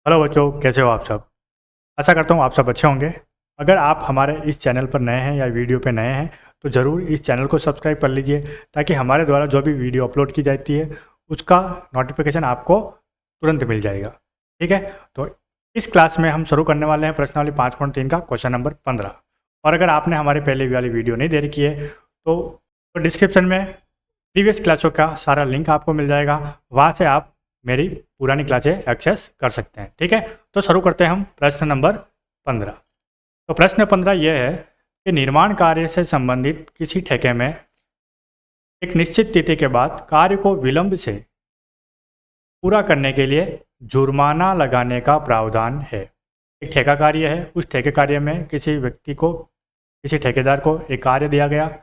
Hello बच्चों, कैसे हो आप सब। आशा करता हूँ आप सब अच्छे होंगे। अगर आप हमारे इस चैनल पर नए हैं या वीडियो पे नए हैं तो ज़रूर इस चैनल को सब्सक्राइब कर लीजिए, ताकि हमारे द्वारा जो भी वीडियो अपलोड की जाती है उसका नोटिफिकेशन आपको तुरंत मिल जाएगा। ठीक है, तो इस क्लास में हम शुरू करने वाले हैं प्रश्नावली 5.3 का क्वेश्चन नंबर 15। और अगर आपने हमारे पहले वाली वीडियो नहीं दे रखी है तो डिस्क्रिप्शन में प्रीवियस क्लासों का सारा लिंक आपको मिल जाएगा, वहाँ से आप मेरी पुरानी क्लासें एक्सेस कर सकते हैं। ठीक है, तो शुरू करते हैं हम प्रश्न नंबर 15। तो प्रश्न 15 यह है कि निर्माण कार्य से संबंधित किसी ठेके में एक निश्चित तिथि के बाद कार्य को विलंब से पूरा करने के लिए जुर्माना लगाने का प्रावधान है। एक ठेका कार्य है, उस ठेके कार्य में किसी व्यक्ति को, किसी ठेकेदार को एक कार्य दिया गया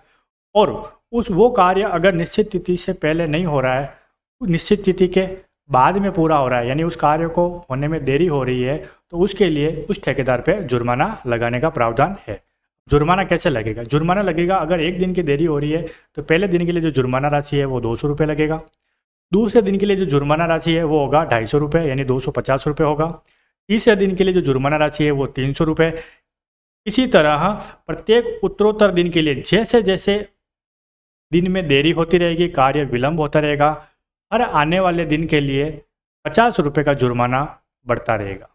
और वो कार्य अगर निश्चित तिथि से पहले नहीं हो रहा है, निश्चित तिथि के बाद में पूरा हो रहा है, यानी उस कार्य को होने में देरी हो रही है, तो उसके लिए उस ठेकेदार पे जुर्माना लगाने का प्रावधान है। जुर्माना कैसे लगेगा? जुर्माना लगेगा अगर एक दिन की देरी हो रही है तो पहले दिन के लिए जो जुर्माना राशि है वो 200 रुपये लगेगा। दूसरे दिन के लिए जो जुर्माना राशि है वो होगा 250 रुपये, यानी 250 रुपये होगा। तीसरे दिन के लिए जो जुर्माना राशि है वो 300 रुपये। इसी तरह प्रत्येक उत्तरोत्तर दिन के लिए जैसे जैसे दिन में देरी होती रहेगी, कार्य विलंब होता रहेगा, हर आने वाले दिन के लिए 50 रुपये का जुर्माना बढ़ता रहेगा।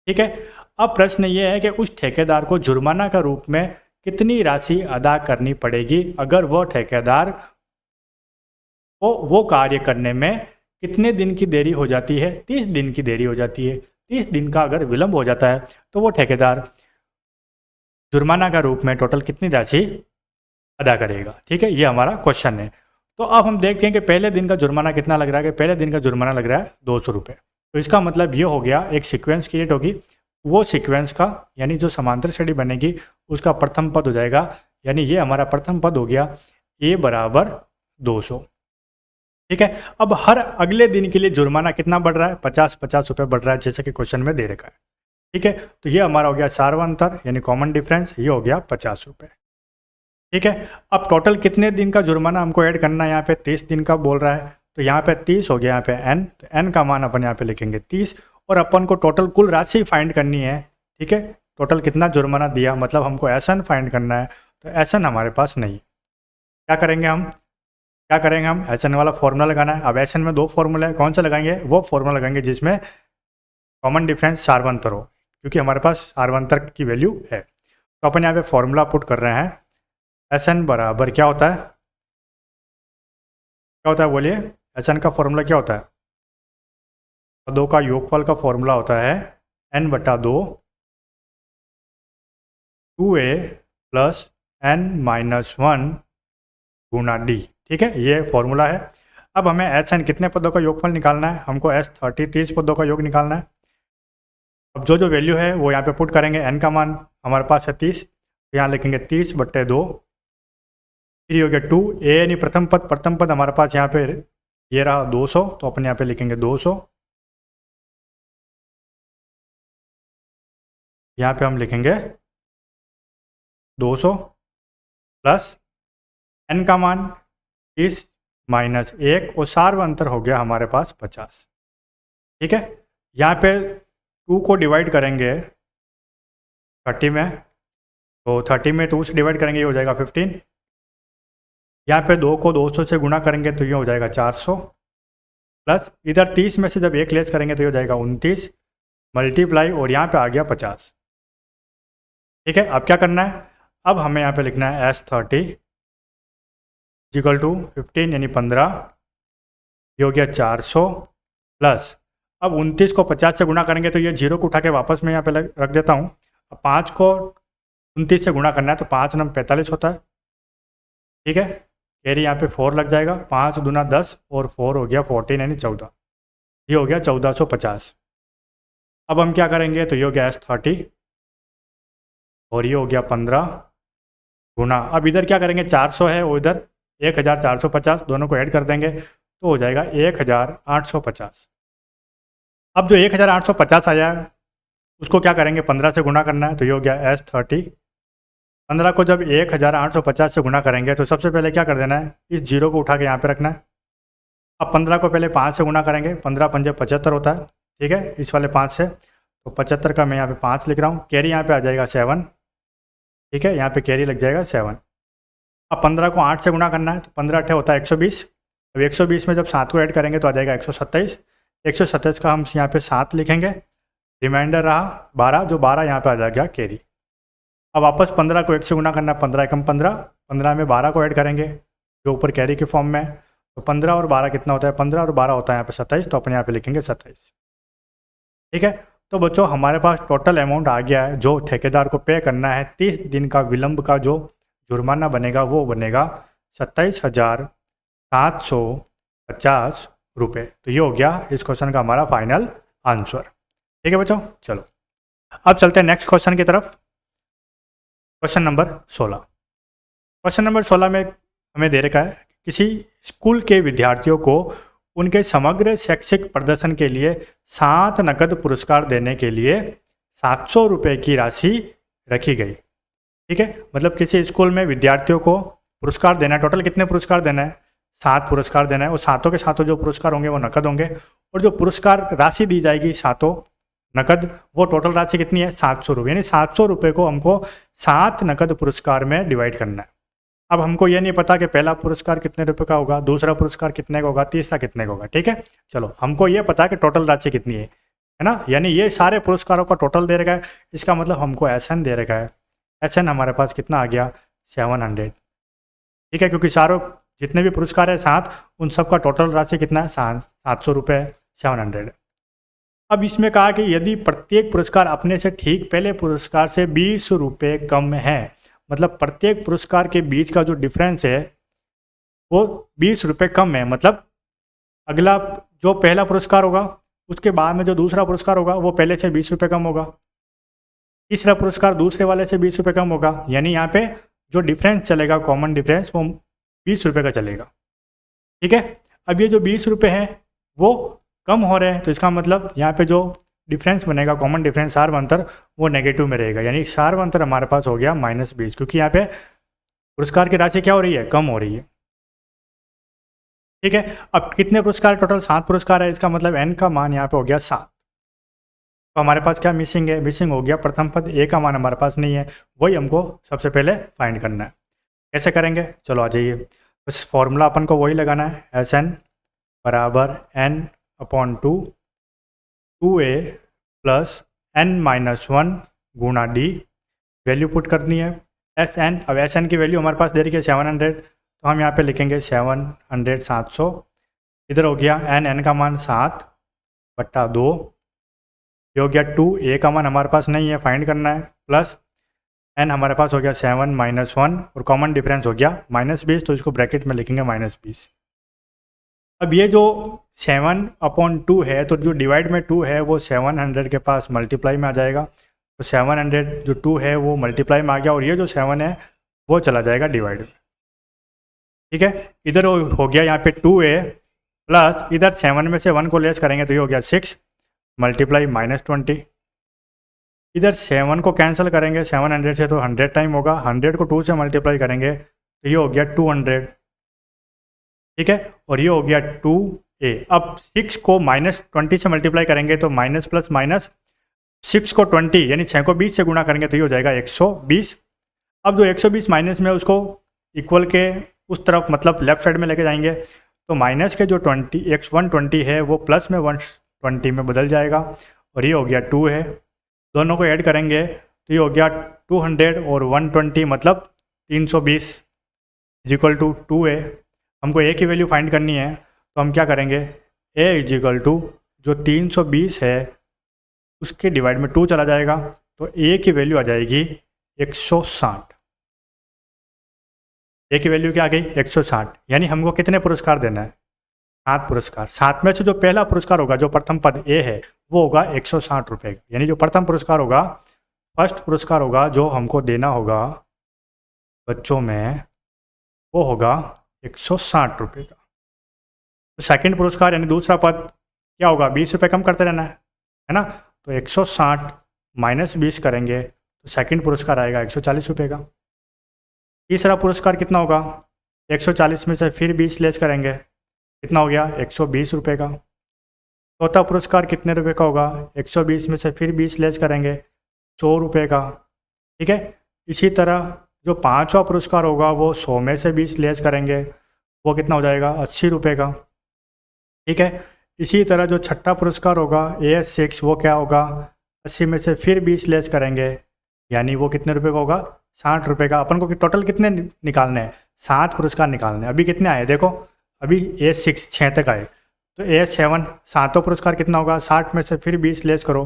ठीक है, अब प्रश्न ये है कि उस ठेकेदार को जुर्माना का रूप में कितनी राशि अदा करनी पड़ेगी अगर वह ठेकेदार को वो कार्य करने में कितने दिन की देरी हो जाती है? 30 दिन की देरी हो जाती है। 30 दिन का अगर विलंब हो जाता है तो वो ठेकेदार जुर्माना का रूप में टोटल कितनी राशि अदा करेगा। ठीक है, ये हमारा क्वेश्चन है। तो अब हम देखते हैं कि पहले दिन का जुर्माना कितना लग रहा है। कि पहले दिन का जुर्माना लग रहा है 200 रुपये। तो इसका मतलब ये हो गया, एक सीक्वेंस क्रिएट होगी, वो सीक्वेंस का यानी जो समांतर श्रेणी बनेगी उसका प्रथम पद हो जाएगा, यानी ये हमारा प्रथम पद हो गया a बराबर 200। ठीक है, अब हर अगले दिन के लिए जुर्माना कितना बढ़ रहा है? 50-50 रुपये बढ़ रहा है, जैसे कि क्वेश्चन में दे रखा है। ठीक है, तो ये हमारा हो गया सार्वंतर यानी कॉमन डिफरेंस, ये हो गया 50 रुपये। ठीक है, अब टोटल कितने दिन का जुर्माना हमको ऐड करना है? यहाँ पे 30 दिन का बोल रहा है, तो यहाँ पे 30 हो गया, यहाँ पे n, तो n का मान अपन यहाँ पे लिखेंगे 30, और अपन को टोटल कुल राशि फाइंड करनी है। ठीक है, टोटल कितना जुर्माना दिया, मतलब हमको SN फाइंड करना है, तो SN हमारे पास नहीं। क्या करेंगे हम? SN वाला फॉर्मूला लगाना है। अब SN में 2 फॉर्मूला है, कौन सा लगाएंगे? वो फॉर्मूला लगाएंगे जिसमें कॉमन डिफरेंस सार्वंतर हो, क्योंकि हमारे पास सार्वंतर की वैल्यू है। तो अपन यहाँ पे फॉर्मूला पुट कर रहे हैं। SN बराबर क्या होता है? क्या होता है बोलिए? SN का फॉर्मूला क्या होता है? पदों का योगफल का फॉर्मूला होता है n/2 2a प्लस n-1 गुना d। ठीक है, ये फॉर्मूला है। अब हमें SN कितने पदों का योगफल निकालना है? हमको S30 30 पदों का योग निकालना है। अब जो जो वैल्यू है वो यहाँ पे पुट करेंगे। n का मान हमारे पास है 30, यहाँ लिखेंगे 30/2, फिर हो गया 2 a यानी प्रथम पद हमारे पास यहाँ पे ये रहा 200, तो अपन यहाँ पे लिखेंगे 200। यहाँ पे हम लिखेंगे 200 प्लस n का मान 30 माइनस 1, और सार्वंतर हो गया हमारे पास 50। ठीक है, यहाँ पे 2 को डिवाइड करेंगे 30 में, तो 30 में 2 से डिवाइड करेंगे, ये हो जाएगा 15। यहाँ पे 2 को 200 से गुणा करेंगे तो ये हो जाएगा 400, प्लस इधर 30 में से जब 1 लेस करेंगे तो ये हो जाएगा 29 मल्टीप्लाई, और यहाँ पे आ गया 50। ठीक है, अब क्या करना है? अब हमें यहाँ पे लिखना है S30 = 15 यानी 15, ये हो गया 400, प्लस अब 29 को 50 से गुणा करेंगे तो ये 0 को उठा के वापस मैं यहाँ पे रख देता हूँ। अब 5 को 29 से गुणा करना है तो 5 9 45 होता है। ठीक है, कैरी यहाँ पे 4 लग जाएगा, 5 दूना 10 और 4 हो गया 14 यानी 14, ये हो गया 1450। अब हम क्या करेंगे? तो ये हो गया S30 और ये हो गया 15 गुना, अब इधर क्या करेंगे? 400 है और इधर 1450, दोनों को ऐड कर देंगे तो हो जाएगा 1850। अब जो 1850 आया उसको क्या करेंगे? 15 से गुणा करना है, तो ये हो गया S30। 15 को जब 1850 से गुणा करेंगे तो सबसे पहले क्या कर देना है? इस 0 को उठा के यहाँ पे रखना है। अब 15 को पहले 5 से गुणा करेंगे, 15 पंजे 75 होता है। ठीक है, इस वाले 5 से तो 75 का मैं यहाँ पे 5 लिख रहा हूँ। कैरी यहाँ पे आ जाएगा 7, ठीक है, यहाँ पे कैरी लग जाएगा 7। अब 15 को 8 से गुणा करना है, तो 15 अट्ठे होता है 120। अब 120 में जब 7 को ऐड करेंगे तो आ जाएगा 127। 127 का हम यहाँ पे 7 लिखेंगे, रिमाइंडर रहा 12, जो 12 यहाँ पे आ जाएगा कैरी। अब वापस 15 को 1 से गुणा करना है, 15 एकम 15, 15 में 12 को ऐड करेंगे जो ऊपर कैरी के फॉर्म में है। तो 15 और 12 कितना होता है, 15 और 12 होता है यहाँ पे 27, तो अपन यहाँ पे लिखेंगे 27, ठीक है। तो बच्चों हमारे पास टोटल अमाउंट आ गया है जो ठेकेदार को पे करना है। 30 दिन का विलंब का जो जुर्माना बनेगा वो बनेगा 27,750 रुपये। तो ये हो गया इस क्वेश्चन का हमारा फाइनल आंसर, ठीक है बच्चों। चलो अब चलते हैं नेक्स्ट क्वेश्चन की तरफ। Question number 16। क्वेश्चन नंबर 16 में हमें दे रखा है किसी स्कूल के विद्यार्थियों को उनके समग्र शैक्षिक प्रदर्शन के लिए 7 नकद पुरस्कार देने के लिए 700 रुपये की राशि रखी गई, ठीक है। मतलब किसी स्कूल में विद्यार्थियों को पुरस्कार देना है, टोटल कितने पुरस्कार देना है, 7 पुरस्कार देना है। और सातों के सातों जो पुरस्कार होंगे वो नकद होंगे, और जो पुरस्कार राशि दी जाएगी सातों नकद, वो टोटल राशि कितनी है, 700 रुपये। यानी 700 रुपये को हमको 7 नकद पुरस्कार में डिवाइड करना है। अब हमको ये नहीं पता कि पहला पुरस्कार कितने रुपए का होगा, दूसरा पुरस्कार कितने का होगा, तीसरा कितने का होगा, ठीक है। चलो हमको ये पता है कि टोटल राशि कितनी है ना। यानी ये सारे पुरस्कारों का टोटल दे रखा है, इसका मतलब हमको एसएन दे रखा है। एसएन हमारे पास कितना आ गया, 700, ठीक है, क्योंकि सारों जितने भी पुरस्कार है 7, उन सब का टोटल राशि कितना है, 700 रुपये, 700। अब इसमें कहा कि यदि प्रत्येक पुरस्कार अपने से ठीक पहले पुरस्कार से 20 रुपये कम है, मतलब प्रत्येक पुरस्कार के बीच का जो डिफरेंस है वो 20 रुपये कम है, मतलब अगला जो पहला पुरस्कार होगा उसके बाद में जो दूसरा पुरस्कार होगा वो पहले से 20 रुपये कम होगा, तीसरा पुरस्कार दूसरे वाले से 20 रुपये कम होगा। यानी यहाँ पे जो डिफरेंस चलेगा, कॉमन डिफरेंस, वो 20 रुपये का चलेगा, ठीक है। अब ये जो 20 रुपये है वो कम हो रहे हैं, तो इसका मतलब यहाँ पे जो डिफरेंस बनेगा, कॉमन डिफरेंस सार्वंतर, वो नेगेटिव में रहेगा। यानी सार्वंतर हमारे पास हो गया -20, क्योंकि यहाँ पे पुरस्कार की राशि क्या हो रही है, कम हो रही है, ठीक है। अब कितने पुरस्कार, टोटल 7 पुरस्कार है, इसका मतलब n का मान यहाँ पे हो गया 7। तो हमारे पास क्या मिसिंग है, मिसिंग हो गया प्रथम पद, a का मान हमारे पास नहीं है, वही हमको सबसे पहले फाइंड करना है। कैसे करेंगे, चलो आ जाइए। उस फॉर्मूला अपन को वही लगाना है, SN बराबर n/2 2a प्लस n-1 गुणा d, वैल्यू पुट करनी है SN। अब SN की वैल्यू हमारे पास दे रही है 700, तो हम यहाँ पे लिखेंगे 700 700, इधर हो गया n का मान 7/2, ये हो गया 2, a का मान हमारे पास नहीं है, फाइंड करना है, प्लस n हमारे पास हो गया 7-1, और कॉमन डिफरेंस हो गया -20, तो इसको ब्रैकेट में लिखेंगे -20। अब ये जो 7/2 है, तो जो डिवाइड में 2 है वो 700 के पास मल्टीप्लाई में आ जाएगा, तो 700 जो 2 है वो मल्टीप्लाई में आ गया, और ये जो 7 है वो चला जाएगा डिवाइड में, ठीक है। इधर हो गया यहाँ पे 2a प्लस इधर 7 में से 1 को लेस करेंगे तो ये हो गया 6 मल्टीप्लाई -20, इधर 7 को कैंसिल करेंगे 700 से तो 100 टाइम होगा, 100 को 2 से मल्टीप्लाई करेंगे तो ये हो गया 200, ठीक है, और ये हो गया 2a। अब 6 को -20 से मल्टीप्लाई करेंगे तो माइनस प्लस माइनस, 6 को 20 यानी 6 को 20 से गुणा करेंगे तो ये हो जाएगा 120। अब जो 120 माइनस में उसको इक्वल के उस तरफ मतलब लेफ्ट साइड में लेके जाएंगे, तो माइनस के जो 120 है वो प्लस में 120 में बदल जाएगा, और ये हो गया 2 है। दोनों को ऐड करेंगे तो ये हो गया 200 और 120 मतलब 320 इजिकल टू 2a। हमको a की वैल्यू फाइंड करनी है, तो हम क्या करेंगे, a इजिकल टू जो 320 है उसके डिवाइड में 2 चला जाएगा, तो a की वैल्यू आ जाएगी 160। a की वैल्यू क्या आ गई, 160। यानी हमको कितने पुरस्कार देना है, 7 पुरस्कार। 7 में से जो पहला पुरस्कार होगा, जो प्रथम पद a है, वो होगा 160 रुपये का। यानी जो प्रथम पुरस्कार होगा, फर्स्ट पुरस्कार होगा जो हमको देना होगा बच्चों में, वो होगा 160 रुपये का। तो सेकंड पुरस्कार यानी दूसरा पद क्या होगा, 20 रुपये कम करते रहना है ना, तो 160 माइनस 20 करेंगे तो सेकंड पुरस्कार आएगा 140 रुपये का। तीसरा पुरस्कार कितना होगा, 140 में से फिर 20 लेस करेंगे, कितना हो गया 120 रुपये का। चौथा पुरस्कार कितने रुपए का होगा, 120 में से फिर 20 लेस करेंगे, 100 रुपये का। ठीक है, इसी तरह जो पांचवा पुरस्कार होगा वो 100 में से 20 लेस करेंगे, वो कितना हो जाएगा, 80 रुपये का। ठीक है, इसी तरह जो छठा पुरस्कार होगा AS6 वो क्या होगा, 80 में से फिर 20 लेस करेंगे, यानी वो कितने रुपए का होगा, 60 रुपये का। अपन को टोटल कितने निकालने हैं, 7 पुरस्कार निकालने हैं। अभी कितने आए देखो, अभी AS6 6 तक आए, तो AS7 सातों पुरस्कार कितना होगा, 60 में से फिर 20 लेस करो,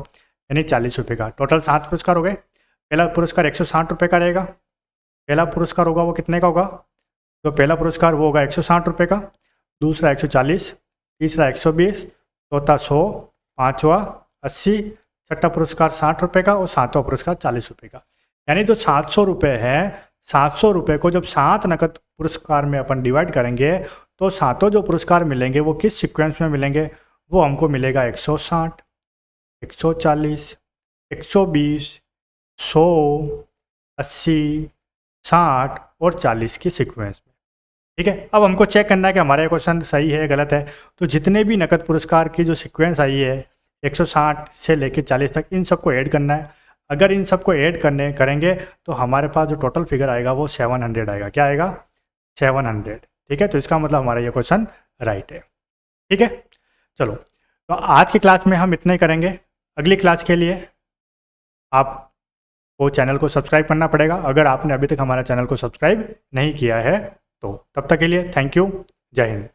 यानी 40 रुपये का। टोटल 7 पुरस्कार हो गए। पहला पुरस्कार 160 रुपये का रहेगा, पहला पुरस्कार होगा वो कितने का होगा, तो पहला पुरस्कार वो होगा 160 रुपये का, दूसरा 140, तीसरा 120, चौथा 100, पाँचवा 80, छठा पुरस्कार 60 रुपये का और सातवां पुरस्कार 40 रुपये का। यानी जो 700 रुपये है, 700 रुपये को जब 7 नकद पुरस्कार में अपन डिवाइड करेंगे तो सातों जो पुरस्कार मिलेंगे वो किस सीक्वेंस में मिलेंगे, वो हमको मिलेगा 160, 140, 120, 100, 80, 60 और 40 की सीक्वेंस में। ठीक है, अब हमको चेक करना है कि हमारा क्वेश्चन सही है गलत है। तो जितने भी नकद पुरस्कार की जो सीक्वेंस आई है 160 से लेकर 40 तक, इन सबको ऐड करना है। अगर इन सबको ऐड करेंगे तो हमारे पास जो टोटल फिगर आएगा वो 700 आएगा। क्या आएगा, 700। ठीक है, तो इसका मतलब हमारा ये क्वेश्चन राइट है। ठीक है, चलो तो आज की क्लास में हम इतना ही करेंगे। अगली क्लास के लिए आपको चैनल को सब्सक्राइब करना पड़ेगा, अगर आपने अभी तक हमारा चैनल को सब्सक्राइब नहीं किया है तो। तब तक के लिए थैंक यू, जय हिंद।